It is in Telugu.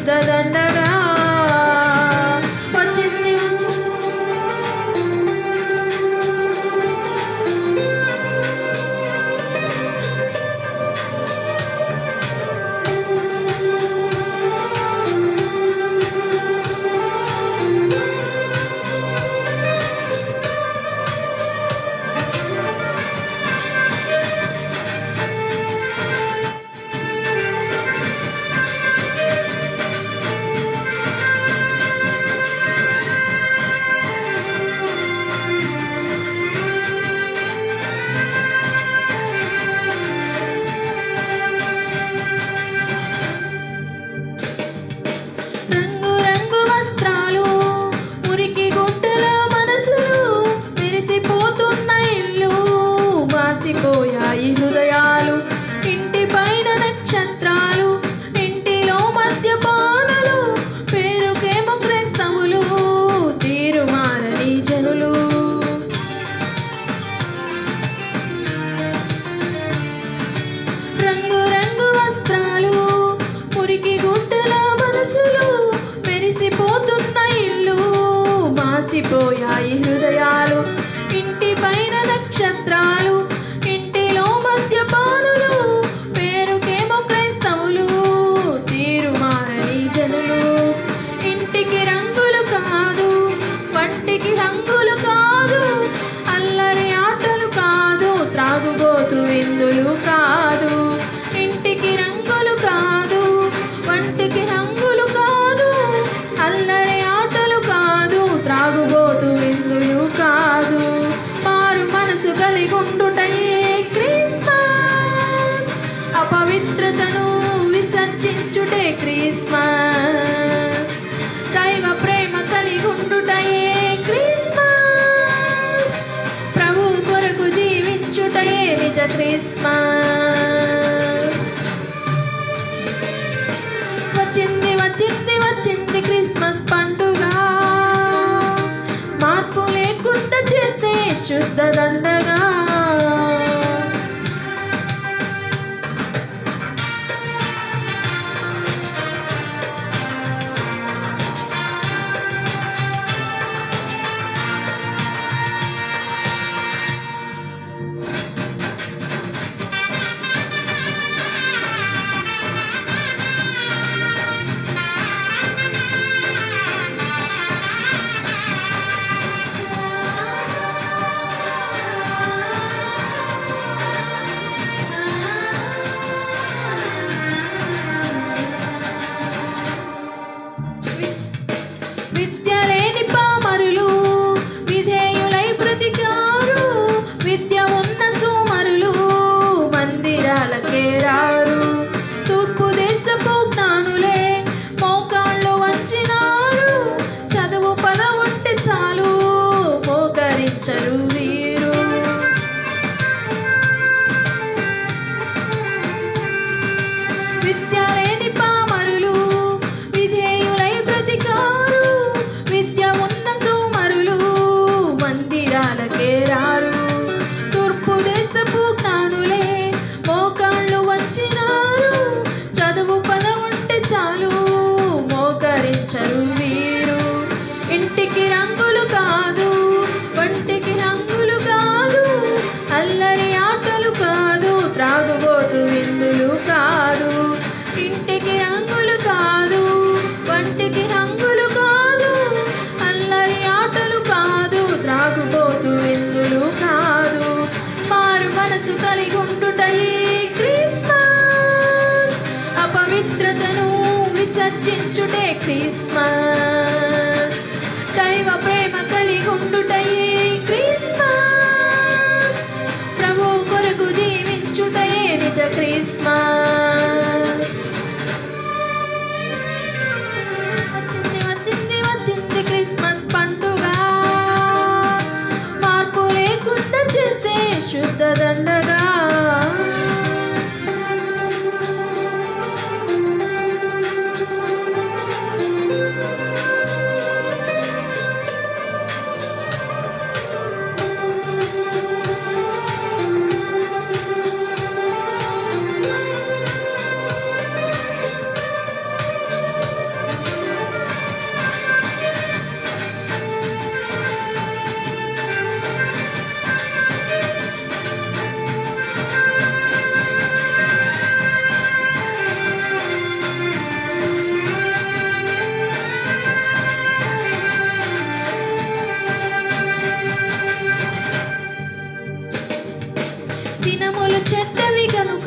శుద్ధ దండగా వచ్చింది పోయాయి హృదయాలు ఇంటి పైన నక్షత్రాలు ఇంటిలో మద్యపానులు పేరుకేమో క్రైస్తవులు తీరు మారని జనులు రంగు రంగు వస్త్రాలు మురికి గుడ్డల మనసులు మెరిసిపోతున్న ఇల్లు మాసిపోయాయి హృదయాలు ఇంటి పైన నక్షత్రాలు విందులు కాదు ఇంటికి రంగులు కాదు వంటికి రంగులు కాదు అల్లరి ఆటలు కాదు త్రాగుబోతు విందులు కాదు మారు మనసు కలిగుండుటయే క్రిస్మస్ అపవిత్రతను విసర్జించుటే క్రిస్మస్ దైవ ప్రేమ కలిగుండుటయే క్రిస్మస్ ప్రభు కొరకు జీవించుటయే నిజ క్రిస్మస్ వచ్చింది వచ్చింది వచ్చింది క్రిస్మస్ పండుగ మార్పు లేకుండా చేస్తే శుద్ధ దండగా విద్య లేని పామరులు విధేయులై బ్రతికారు విద్య ఉన్న సోమరులు మందిరాలకే రారు తూర్పు దేశపు జ్ఞానులే మోకాళ్ళు వంచినారు చదువు పద ఉంటే చాలు మోకరించరు వీరు విద్య లేని పామరులు విధేయులై బ్రతికారు విద్య ఉన్న సోమరులు మందిరాలకే రారు తూర్పు దేశపు జ్ఞానులే మోకాళ్ళు వంచినారు చదువు పద ఉంటే చాలు మోకరించరు వీరు ఇంటికి రంగులు కాదు వంటికి రంగులు కాదు అల్లరి ఆటలు కాదు త్రాగుబోతు విందులు కాదు ఇంటికి రంగులు కాదు వంటికి రంగులు కాదు అల్లరి ఆటలు కాదు త్రాగుబోతు విందులు కాదు మారు మనసు కలిగుండుటయే క్రిస్మస్ అపవిత్రతను విసర్జించుటే క్రిస్మస్ దైవ ప్రేమ కలిగుండుటయే క్రిస్మస్ ప్రభు కొరకు జీవించుటయే నిజ క్రిస్మస్ వచ్చింది వచ్చింది వచ్చింది క్రిస్మస్ పండుగ మార్పు లేకుండా చేస్తే శుద్ధ దండగా దినములు చెడ్డవి గనుక